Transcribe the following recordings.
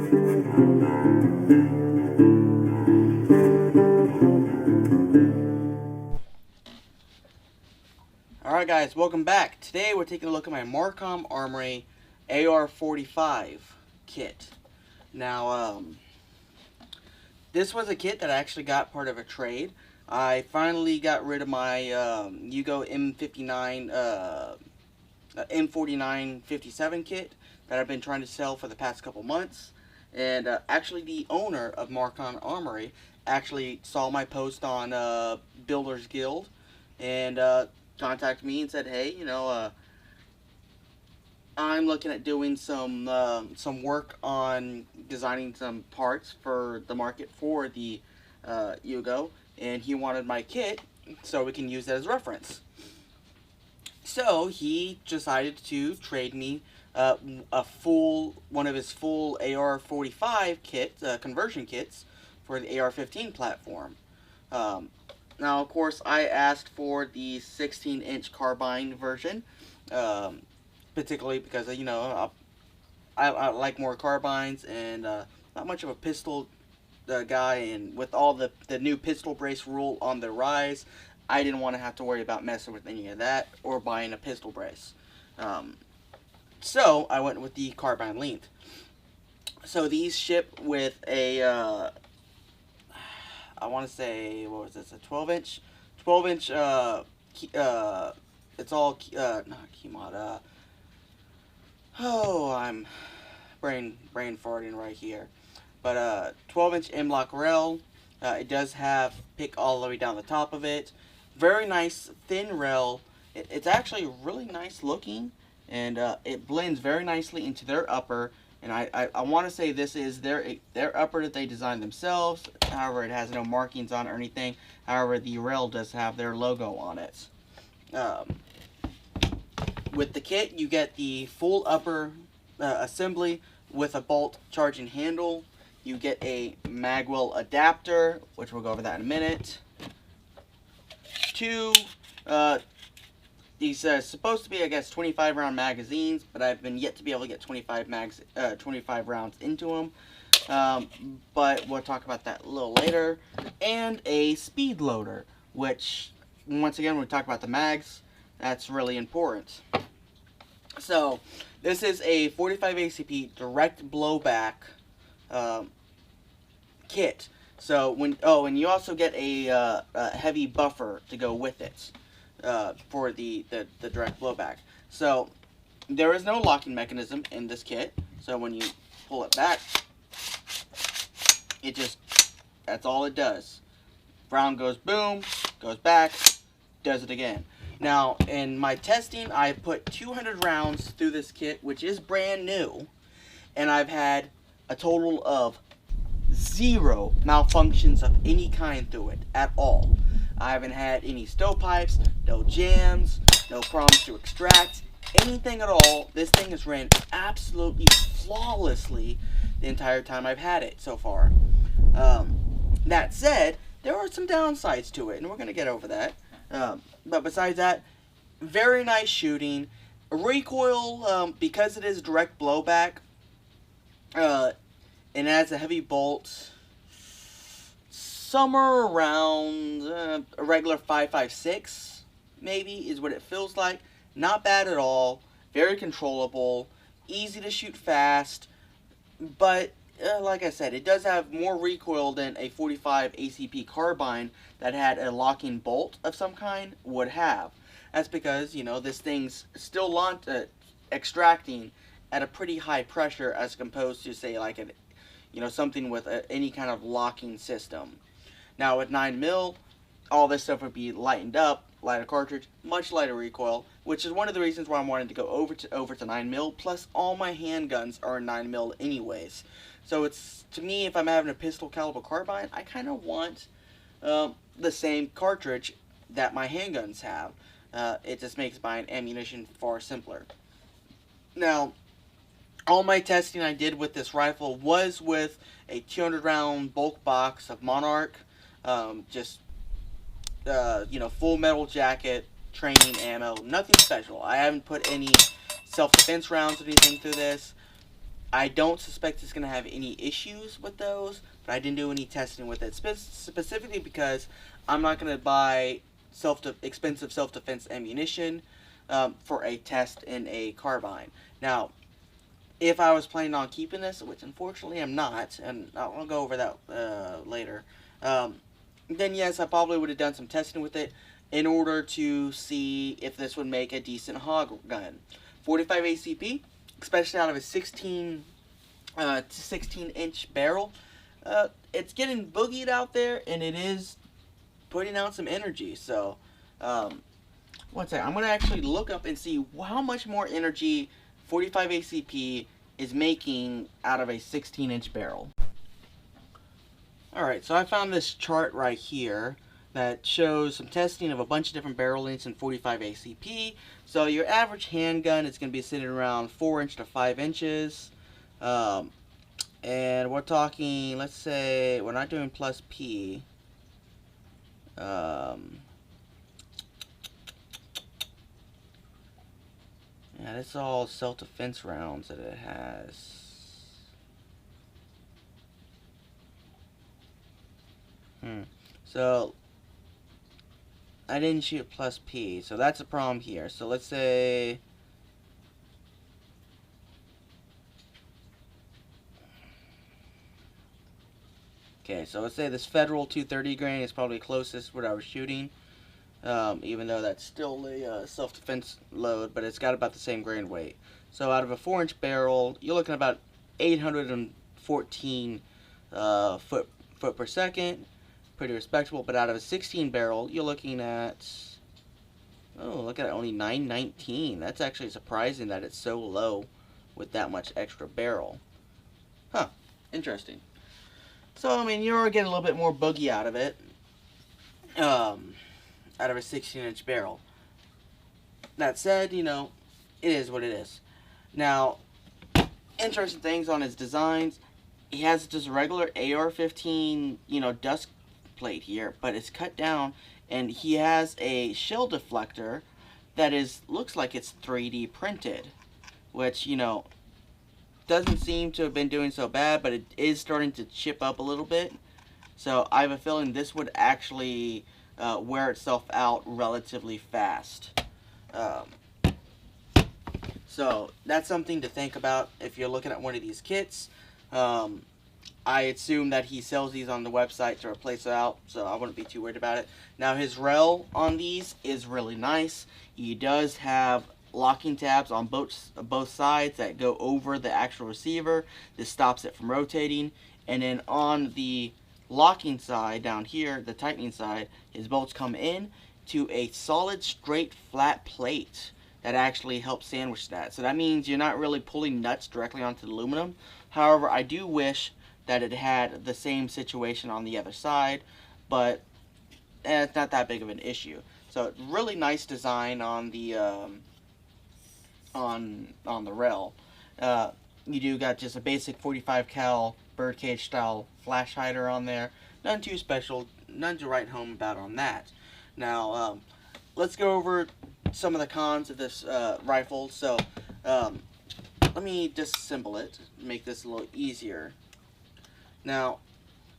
Alright guys, welcome back. Today we're taking a look at my Macon Armory AR-45 kit. Now, this was a kit that I actually got part of a trade. I finally got rid of my Yugo M59, M4957 kit that I've been trying to sell for the past couple months. And actually the owner of Macon Armory actually saw my post on Builders Guild and contacted me and said, hey, you know, I'm looking at doing some work on designing some parts for the market for the Yugo, and he wanted my kit so we can use that as reference. So he decided to trade me one of his full AR-45 kit conversion kits for the AR-15 platform. Now, of course, I asked for the 16-inch carbine version, particularly because, you know, I like more carbines and not much of a pistol guy. And with all the new pistol brace rule on the rise, I didn't want to have to worry about messing with any of that or buying a pistol brace. So I went with the carbine length. So these ship with a I want to say, what was this, a 12-inch? 12-inch, it's all, not key mod, oh, I'm brain farting right here. But, 12-inch M-lock rail. It does have pick all the way down the top of it. Very nice, thin rail. It's actually really nice looking, and it blends very nicely into their upper. And I want to say this is their upper that they designed themselves. However, it has no markings on it or anything. However, the rail does have their logo on it. With the kit, you get the full upper assembly with a bolt charging handle. You get a magwell adapter, which we'll go over that in a minute. These are supposed to be, I guess, 25 round magazines, but I've been yet to be able to get 25 rounds into them. But we'll talk about that a little later. And a speed loader, which, once again, when we talk about the mags, that's really important. So, this is a 45 ACP direct blowback kit. So, and you also get a heavy buffer to go with it. For the direct blowback. So there is no locking mechanism in this kit, so when you pull it back, that's all it does. Round goes boom, goes back, does it again. Now, in my testing, I put 200 rounds through this kit, which is brand new, and I've had a total of 0 malfunctions of any kind through it at all. I haven't had any stovepipes, no jams, no problems to extract, anything at all. This thing has ran absolutely flawlessly the entire time I've had it so far. That said, there are some downsides to it, and we're going to get over that. But besides that, very nice shooting. Recoil, because it is direct blowback, and adds a heavy bolt, somewhere around a regular 5.56 maybe is what it feels like. Not bad at all. Very controllable. Easy to shoot fast. But like I said, it does have more recoil than a 45 ACP carbine that had a locking bolt of some kind would have. That's because, you know, this thing's still extracting at a pretty high pressure as opposed to, say, like something with any kind of locking system. Now with 9mm, all this stuff would be lightened up, lighter cartridge, much lighter recoil, which is one of the reasons why I'm wanting to go over to 9mm, plus all my handguns are 9mm anyways. So it's, to me, if I'm having a pistol caliber carbine, I kind of want the same cartridge that my handguns have. It just makes buying ammunition far simpler. Now, all my testing I did with this rifle was with a 200 round bulk box of Monarch. Full metal jacket, training ammo, nothing special. I haven't put any self-defense rounds or anything through this. I don't suspect it's going to have any issues with those, but I didn't do any testing with it specifically because I'm not going to buy expensive self-defense ammunition for a test in a carbine. Now, if I was planning on keeping this, which unfortunately I'm not, and I'll go over that later, then yes, I probably would have done some testing with it in order to see if this would make a decent hog gun. 45 ACP, especially out of a 16 inch barrel, it's getting boogied out there, and it is putting out some energy. So, one second, I'm going to actually look up and see how much more energy 45 ACP is making out of a 16 inch barrel. Alright, so I found this chart right here that shows some testing of a bunch of different barrel lengths in 45 ACP. So your average handgun is going to be sitting around 4 inch to 5 inches. And we're talking, let's say, we're not doing plus P. Yeah, that's all self-defense rounds that it has. So, I didn't shoot plus P, so that's a problem here. So let's say... Okay, so let's say this Federal 230 grain is probably closest what I was shooting. Even though that's still a self-defense load, but it's got about the same grain weight. So out of a 4 inch barrel, you're looking at about 814 foot per second. Pretty respectable. But out of a 16 barrel, you're looking at, oh, look at it, only 919. That's actually surprising that it's so low with that much extra barrel. Huh, interesting. So, I mean, you're getting a little bit more boogie out of it. Out of a 16 inch barrel. That said, you know, it is what it is. Now, interesting things on his designs. He has just a regular AR-15, you know, dust plate here, but it's cut down, and he has a shell deflector that looks like it's 3D printed, which, you know, doesn't seem to have been doing so bad, but it is starting to chip up a little bit. So I have a feeling this would actually wear itself out relatively fast. So that's something to think about if you're looking at one of these kits. I assume that he sells these on the website to replace it out, so I wouldn't be too worried about it. Now, his rail on these is really nice. He does have locking tabs on both sides that go over the actual receiver. This stops it from rotating. And then on the locking side down here, the tightening side, his bolts come in to a solid, straight, flat plate that actually helps sandwich that. So that means you're not really pulling nuts directly onto the aluminum. However, I do wish that it had the same situation on the other side, but it's not that big of an issue. So really nice design on the on the rail. You do got just a basic 45 cal birdcage style flash hider on there. None too special, none to write home about on that. Now let's go over some of the cons of this rifle. So let me disassemble it, make this a little easier. Now,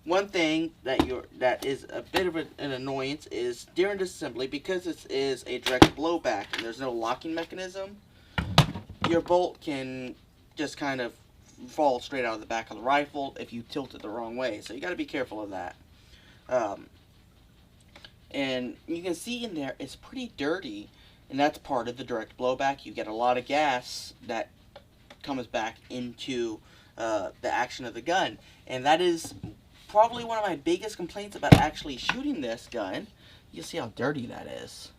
one thing that is a bit of an annoyance is during disassembly, because this is a direct blowback and there's no locking mechanism, your bolt can just kind of fall straight out of the back of the rifle if you tilt it the wrong way. So you got to be careful of that. And you can see in there it's pretty dirty, and that's part of the direct blowback. You get a lot of gas that comes back into the action of the gun, and that is probably one of my biggest complaints about actually shooting this gun. You see how dirty that is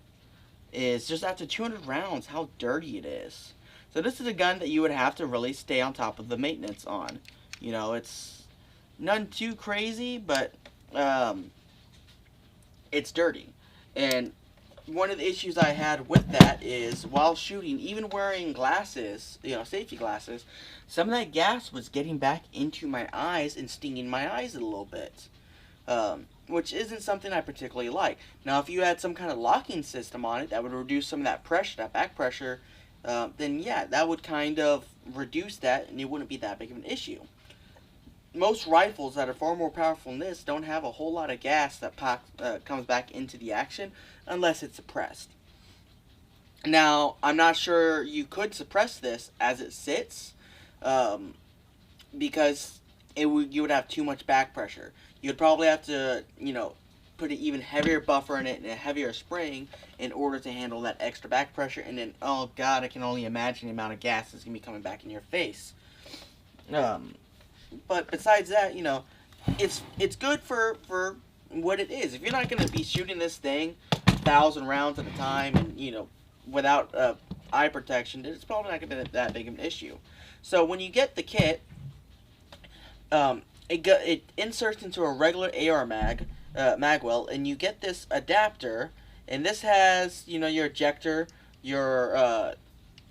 just after 200 rounds how dirty it is. So this is a gun that you would have to really stay on top of the maintenance on. You know, it's none too crazy, but it's dirty. And one of the issues I had with that is while shooting, even wearing glasses, you know, safety glasses, some of that gas was getting back into my eyes and stinging my eyes a little bit, which isn't something I particularly like. Now, if you had some kind of locking system on it that would reduce some of that pressure, that back pressure, then yeah, that would kind of reduce that, and it wouldn't be that big of an issue. Most rifles that are far more powerful than this don't have a whole lot of gas that comes back into the action unless it's suppressed. Now, I'm not sure you could suppress this as it sits, because you would have too much back pressure. You'd probably have to, put an even heavier buffer in it and a heavier spring in order to handle that extra back pressure. And then, oh god, I can only imagine the amount of gas that's going to be coming back in your face. But besides that, it's good for what it is. If you're not going to be shooting this thing 1,000 rounds at a time and, without eye protection, it's probably not going to be that big of an issue. So when you get the kit, it inserts into a regular AR magwell, and you get this adapter, and this has, your ejector, your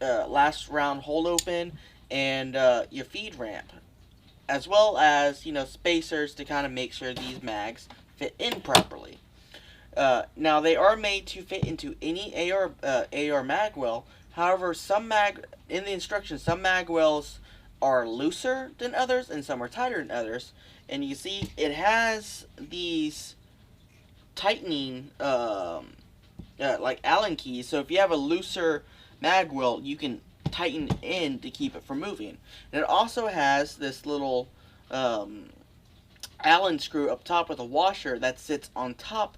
last round hold open, and your feed ramp, as well as, spacers to kind of make sure these mags fit in properly. Now, they are made to fit into any AR magwell. However, in the instructions, some magwells are looser than others, and some are tighter than others. And you see, it has these tightening, like Allen keys. So if you have a looser magwell, you can tighten in to keep it from moving. And it also has this little Allen screw up top with a washer that sits on top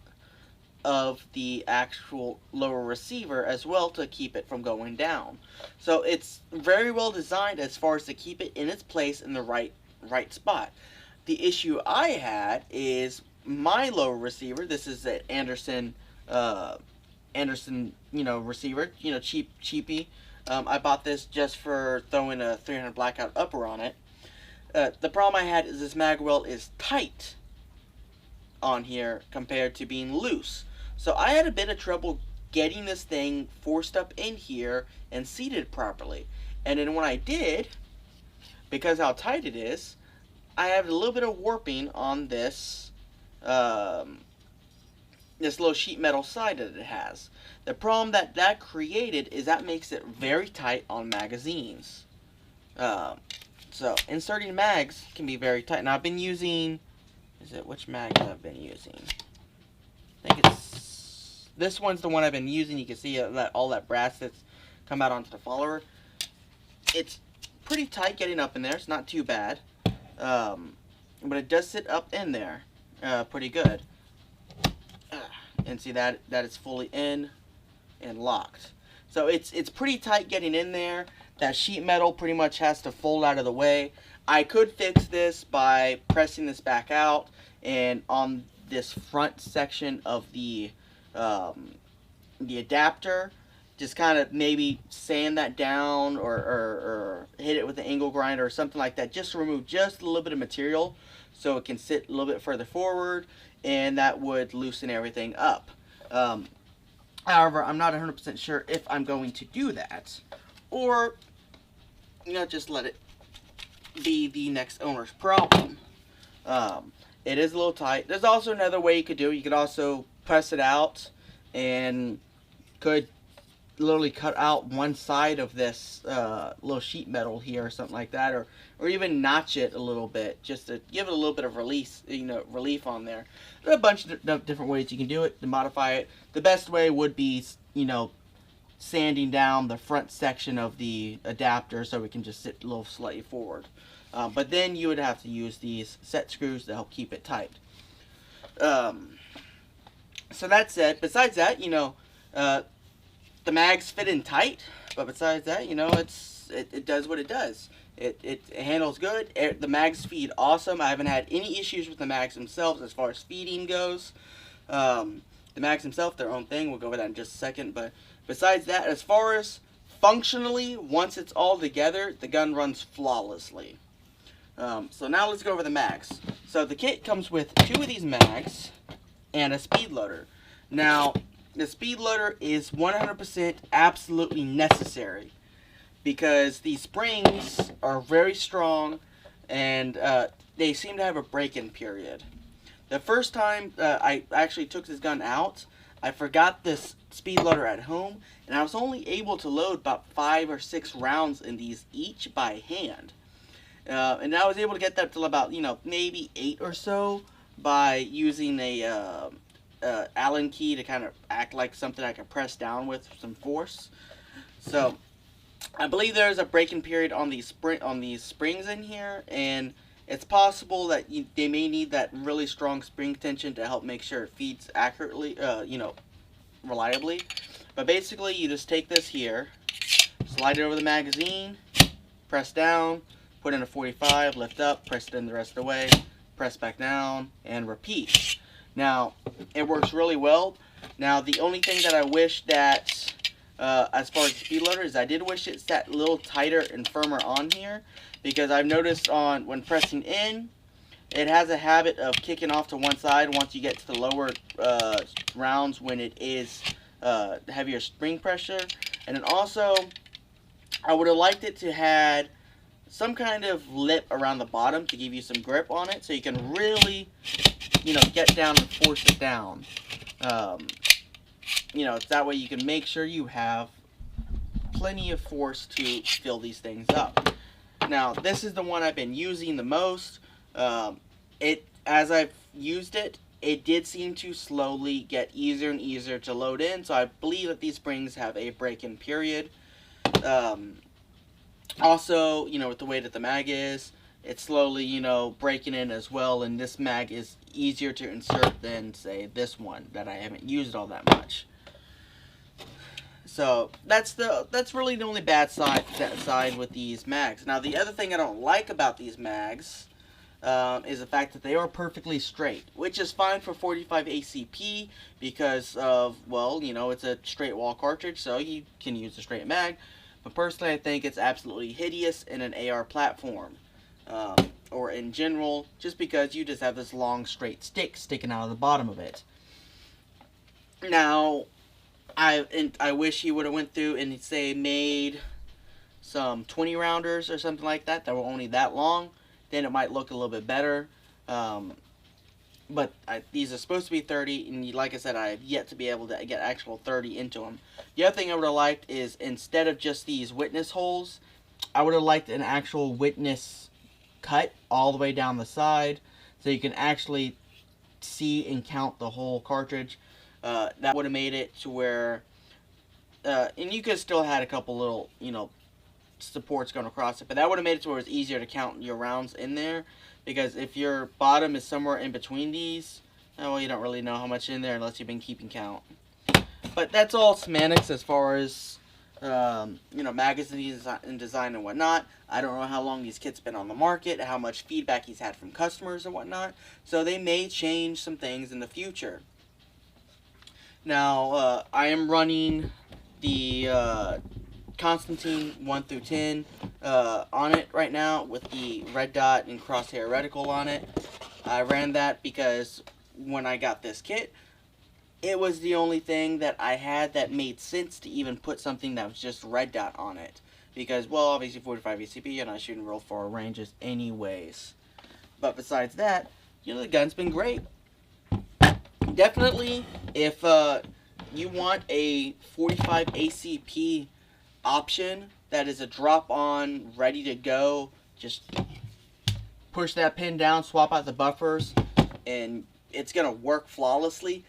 of the actual lower receiver as well to keep it from going down. So it's very well designed as far as to keep it in its place in the right spot. The issue I had is my lower receiver. This is an Anderson receiver, cheapy. I bought this just for throwing a 300 blackout upper on it. The problem I had is this magwell is tight on here compared to being loose. So I had a bit of trouble getting this thing forced up in here and seated properly. And then when I did, because how tight it is, I have a little bit of warping on this this little sheet metal side that it has. The problem that created is that makes it very tight on magazines. So inserting mags can be very tight. Now I've been using, which mag have I been using? I think this one's the one I've been using. You can see all that brass that's come out onto the follower. It's pretty tight getting up in there. It's not too bad. But it does sit up in there pretty good. And see that it's fully in and locked. So it's pretty tight getting in there. That sheet metal pretty much has to fold out of the way. I could fix this by pressing this back out, and on this front section of the adapter, just kind of maybe sand that down or hit it with an angle grinder or something like that, just to remove just a little bit of material so it can sit a little bit further forward, and that would loosen everything up. However, I'm not 100% sure if I'm going to do that, or just let it be the next owner's problem. It is a little tight. There's also another way you could do it. You could also press it out and could literally cut out one side of this little sheet metal here or something like that, or even notch it a little bit just to give it a little bit of relief on there. There are a bunch of different ways you can do it to modify it. The best way would be, sanding down the front section of the adapter so it can just sit a little slightly forward. But then you would have to use these set screws to help keep it tight. So that's it. Besides that, the mags fit in tight, but besides that, it does what it does. It handles good. The mags feed awesome. I haven't had any issues with the mags themselves as far as feeding goes. The mags themselves, their own thing. We'll go over that in just a second. But besides that, as far as functionally, once it's all together, the gun runs flawlessly. So now let's go over the mags. So the kit comes with 2 of these mags and a speed loader. Now, the speed loader is 100% absolutely necessary because these springs are very strong and they seem to have a break-in period. The first time I actually took this gun out, I forgot this speed loader at home, and I was only able to load about 5 or 6 rounds in these each by hand. And I was able to get that to about, maybe 8 or so by using a Allen key to kind of act like something I could press down with some force. So I believe there's a break-in period on these springs in here, and it's possible that they may need that really strong spring tension to help make sure it feeds accurately, reliably. But basically, you just take this here, slide it over the magazine, press down, put in a 45, lift up, press it in the rest of the way, press back down, and repeat. Now, it works really well. Now, the only thing that I wish that, as far as the speed loader, is I did wish it sat a little tighter and firmer on here, because I've noticed when pressing in, it has a habit of kicking off to one side once you get to the lower rounds when it is heavier spring pressure. And then also, I would have liked it to had some kind of lip around the bottom to give you some grip on it, so you can really, get down and force it down. That way you can make sure you have plenty of force to fill these things up. Now, this is the one I've been using the most. As I've used it, it did seem to slowly get easier and easier to load in, so I believe that these springs have a break-in period. Also, with the way that the mag is, it's slowly, breaking in as well, and this mag is easier to insert than, say, this one that I haven't used all that much. So that's really the only bad side with these mags. Now, the other thing I don't like about these mags is the fact that they are perfectly straight, which is fine for 45 ACP because of, it's a straight wall cartridge, so you can use a straight mag. But personally, I think it's absolutely hideous in an AR platform, or in general, just because you just have this long straight stick sticking out of the bottom of it. Now, I wish he would have went through and, say, made some 20 rounders or something like that were only that long. Then it might look a little bit better. But these are supposed to be 30, and like I said, I have yet to be able to get actual 30 into them. The other thing I would have liked is, instead of just these witness holes, I would have liked an actual witness cut all the way down the side, so you can actually see and count the whole cartridge. That would have made it to where, and you could still had a couple little, supports going across it, but that would have made it to where it was easier to count your rounds in there, because if your bottom is somewhere in between these, well, you don't really know how much in there unless you've been keeping count. But that's all semantics as far as, magazine and design and whatnot. I don't know how long these kits been on the market, how much feedback he's had from customers and whatnot, so they may change some things in the future. Now, I am running the Constantine 1 through 10 on it right now with the red dot and crosshair reticle on it. I ran that because when I got this kit, it was the only thing that I had that made sense to even put something that was just red dot on it. Because, well, obviously 45 ACP and I shooting real far ranges anyways. But besides that, the gun's been great. Definitely, if you want a 45 ACP option that is a drop-on, ready to go, just push that pin down, swap out the buffers, and it's going to work flawlessly.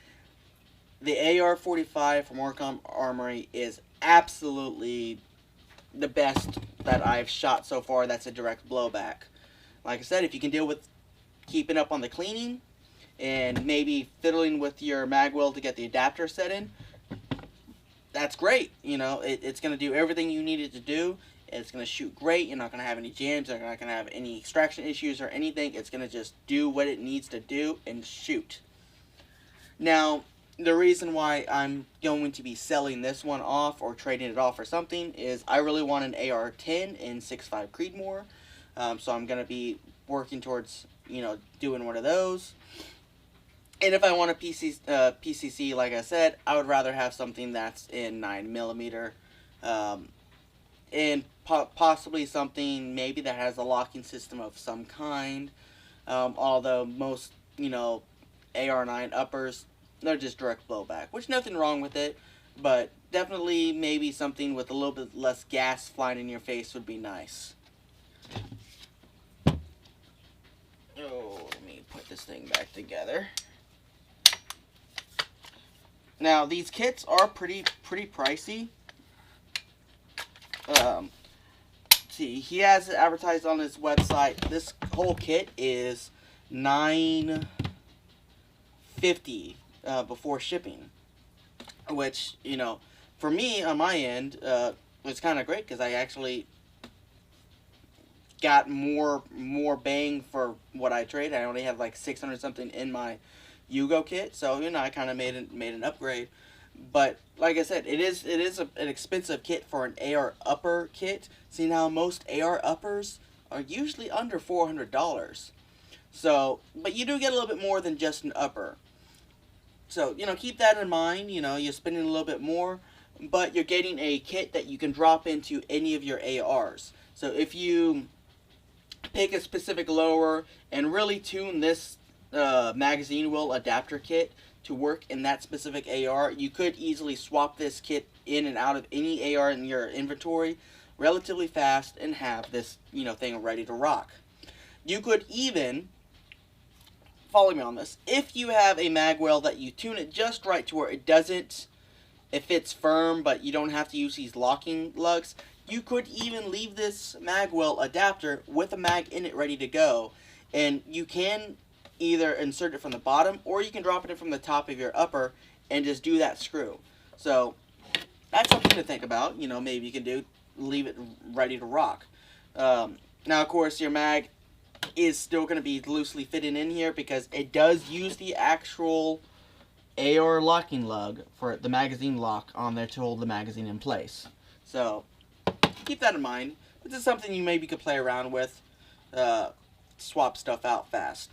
The AR-45 from Macon Armory is absolutely the best that I've shot so far that's a direct blowback. Like I said, if you can deal with keeping up on the cleaning and maybe fiddling with your mag wheel to get the adapter set in, that's great. It's going to do everything you need it to do. It's going to shoot great. You're not going to have any jams. You're not going to have any extraction issues or anything. It's going to just do what it needs to do and shoot. Now, the reason why I'm going to be selling this one off or trading it off for something is I really want an AR-10 in 6.5 Creedmoor. So I'm going to be working towards, doing one of those. And if I want a PCC, like I said, I would rather have something that's in 9mm. And possibly something maybe that has a locking system of some kind. Although most, AR-9 uppers they're just direct blowback, which nothing wrong with it, but definitely maybe something with a little bit less gas flying in your face would be nice. Oh, let me put this thing back together. Now, these kits are pretty pricey. See, he has it advertised on his website. This whole kit is $9.50 before shipping, which, you know, for me on my end, it's kind of great because I actually got more bang for what I traded. I only had like 600 something in my Yugo kit, so you know I kind of made an upgrade. But like I said, it is an expensive kit for an AR upper kit. See, now most AR uppers are usually under $400. So, but you do get a little bit more than just an upper. So, you know, keep that in mind. You know, you're spending a little bit more, but you're getting a kit that you can drop into any of your ARs. So if you pick a specific lower and really tune this magazine wheel adapter kit to work in that specific AR, you could easily swap this kit in and out of any AR in your inventory relatively fast and have this, you know, thing ready to rock. You could even, follow me on this, if you have a mag well that you tune it just right to where it fits firm, but you don't have to use these locking lugs, you could even leave this mag well adapter with a mag in it ready to go, and you can either insert it from the bottom or you can drop it in from the top of your upper and just do that screw. So that's something to think about. You know, maybe you can leave it ready to rock. Now of course your mag is still going to be loosely fitting in here because it does use the actual AR locking lug for the magazine lock on there to hold the magazine in place. So keep that in mind. This is something you maybe could play around with, swap stuff out fast.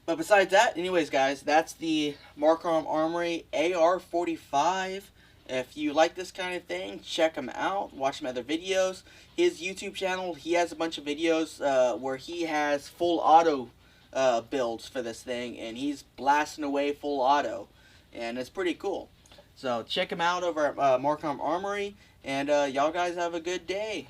But besides that, anyways guys, that's the Macon Armory AR-45. If you like this kind of thing, check him out. Watch some other videos. His YouTube channel, he has a bunch of videos where he has full auto builds for this thing, and he's blasting away full auto, and it's pretty cool. So check him out over at Macon Armory, and y'all guys have a good day.